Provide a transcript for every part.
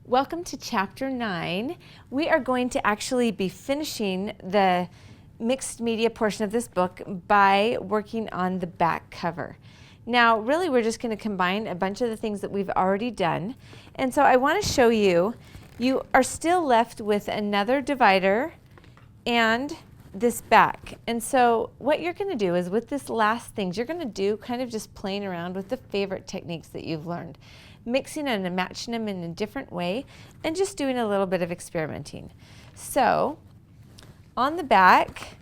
Welcome to Chapter 9. We are going to actually be finishing the mixed media portion of this book by working on the back cover. Now, really, we're just going to combine a bunch of the things that we've already done. And so I want to show you, you are still left with another divider and this back. And so what you're going to do is with this last things, you're going to do kind of just playing around with the favorite techniques that you've learned, mixing and matching them in a different way and just doing a little bit of experimenting. So on the back,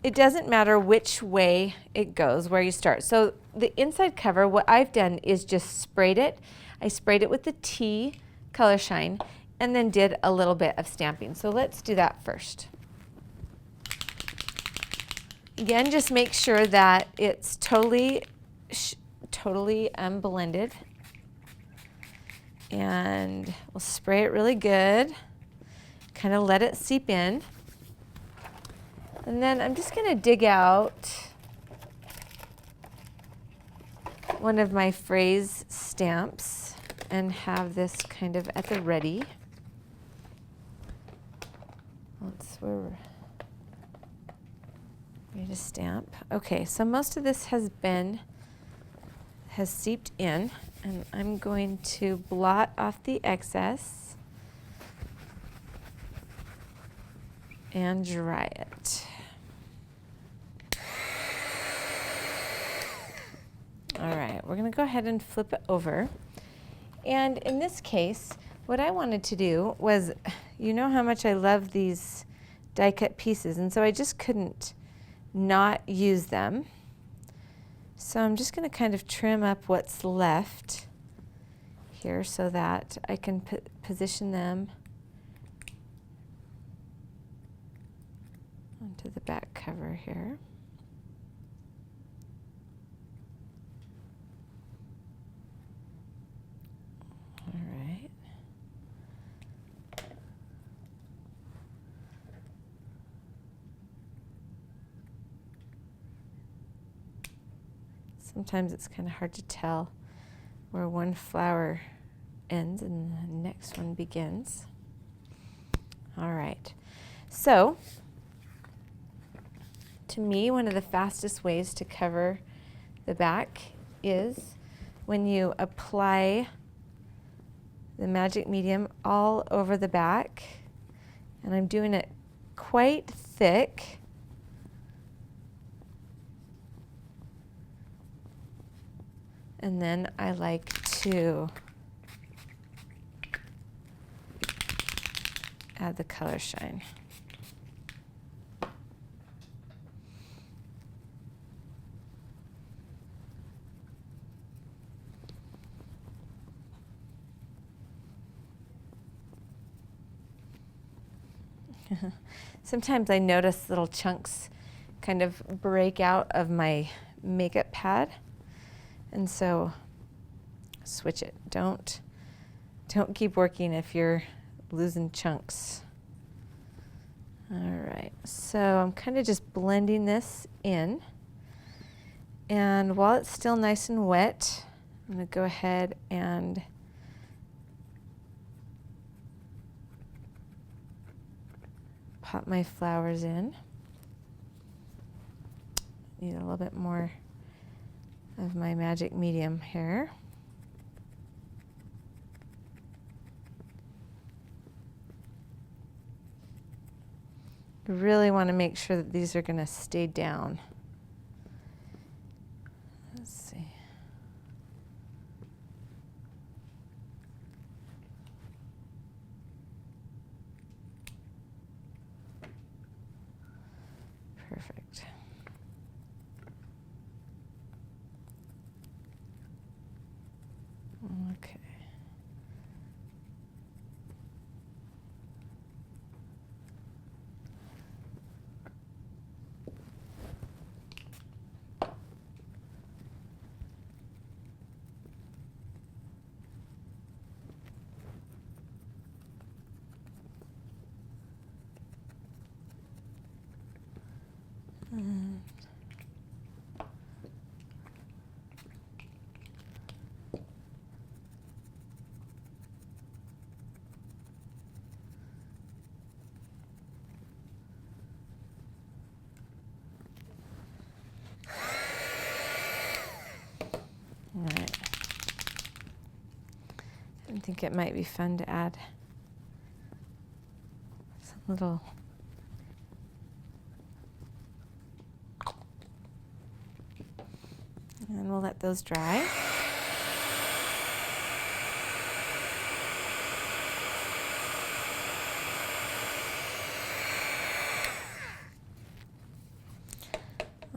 it doesn't matter which way it goes, where you start. So the inside cover, what I've done is just sprayed it. I sprayed it with the T Color Shine and then did a little bit of stamping. So let's do that first. Again, just make sure that it's totally blended. And we'll spray it really good. Kind of let it seep in. And then I'm just going to dig out one of my phrase stamps and have this kind of at the ready. We're ready to stamp. Okay, so most of this has seeped in, and I'm going to blot off the excess and dry it. All right, we're going to go ahead and flip it over. And in this case, what I wanted to do was, you know how much I love these die cut pieces, and so I just couldn't not use them. So I'm just going to kind of trim up what's left here so that I can position them onto the back cover here. All right. Sometimes it's kind of hard to tell where one flower ends and the next one begins. All right. So, to me, one of the fastest ways to cover the back is when you apply the magic medium all over the back. And I'm doing it quite thick. And then I like to add the color shine. Sometimes I notice little chunks kind of break out of my makeup pad. And so switch it. Don't keep working if you're losing chunks. All right, so I'm kind of just blending this in. And while it's still nice and wet, I'm going to go ahead and pop my flowers in. Need a little bit more of my magic medium here. You really want to make sure that these are going to stay down. Let's see. Perfect. Okay. I think it might be fun to add some little and we'll let those dry.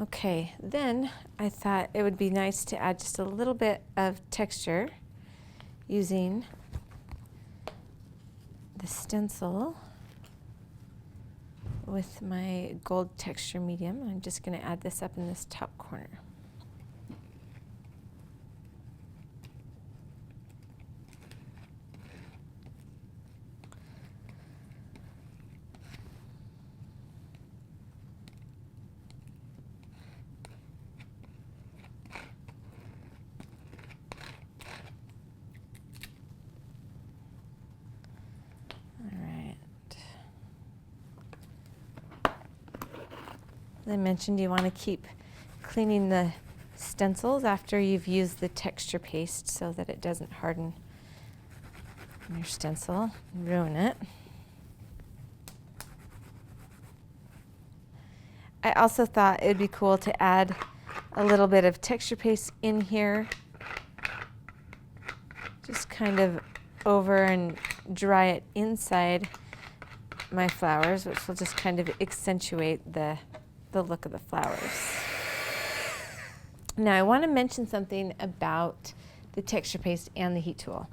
Okay, then I thought it would be nice to add just a little bit of texture using the stencil with my gold texture medium. I'm just going to add this up in this top corner. As I mentioned, you want to keep cleaning the stencils after you've used the texture paste so that it doesn't harden on your stencil and ruin it. I also thought it would be cool to add a little bit of texture paste in here, just kind of over and dry it inside my flowers, which will just kind of accentuate the look of the flowers. Now I want to mention something about the texture paste and the heat tool.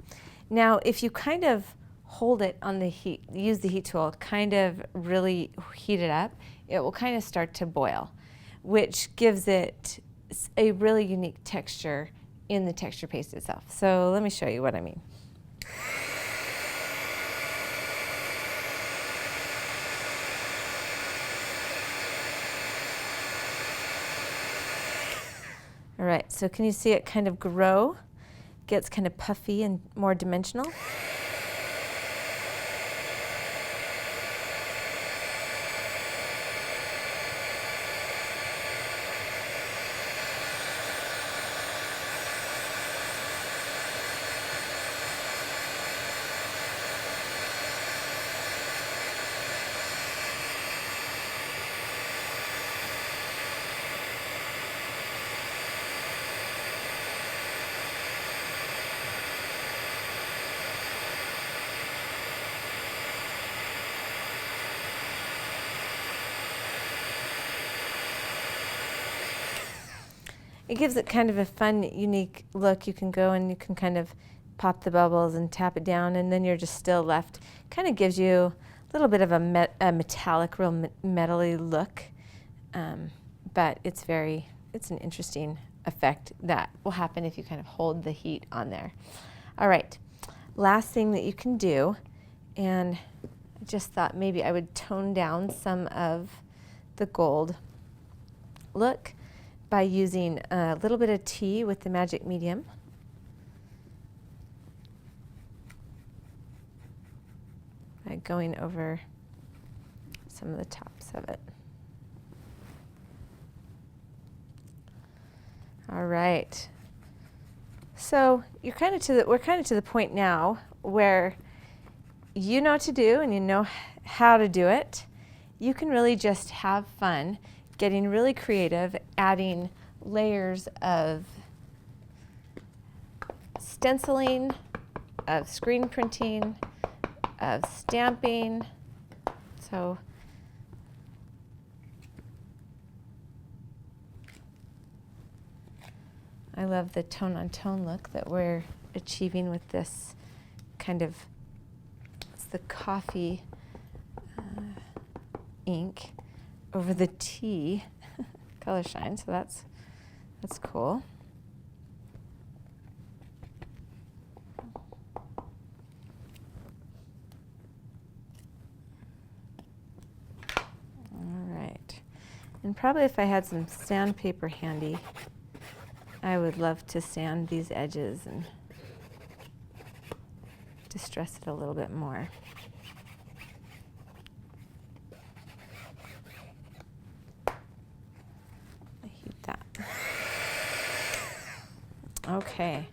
Now if you kind of hold it on the heat, use the heat tool, kind of really heat it up, it will kind of start to boil, which gives it a really unique texture in the texture paste itself. So let me show you what I mean. All right, so can you see it kind of grow? Gets kind of puffy and more dimensional. It gives it kind of a fun, unique look. You can go and you can kind of pop the bubbles and tap it down, and then you're just still left. Kind of gives you a little bit of a metallic, real metally look, but it's an interesting effect that will happen if you kind of hold the heat on there. All right, last thing that you can do, and I just thought maybe I would tone down some of the gold look by using a little bit of tea with the magic medium. By going over some of the tops of it. All right. So we're kind of to the point now where you know what to do and you know how to do it. You can really just have fun getting really creative, adding layers of stenciling, of screen printing, of stamping. So I love the tone-on-tone look that we're achieving with this kind of, it's the coffee ink over the tea color shine, so that's cool. All right, and probably if I had some sandpaper handy, I would love to sand these edges and distress it a little bit more. Okay,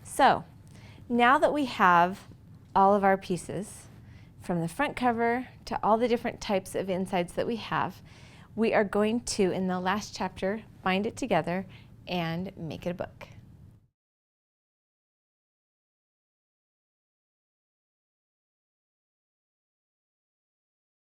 so Now that we have all of our pieces, from the front cover to all the different types of insides that we have, we are going to, in the last chapter, bind it together and make it a book.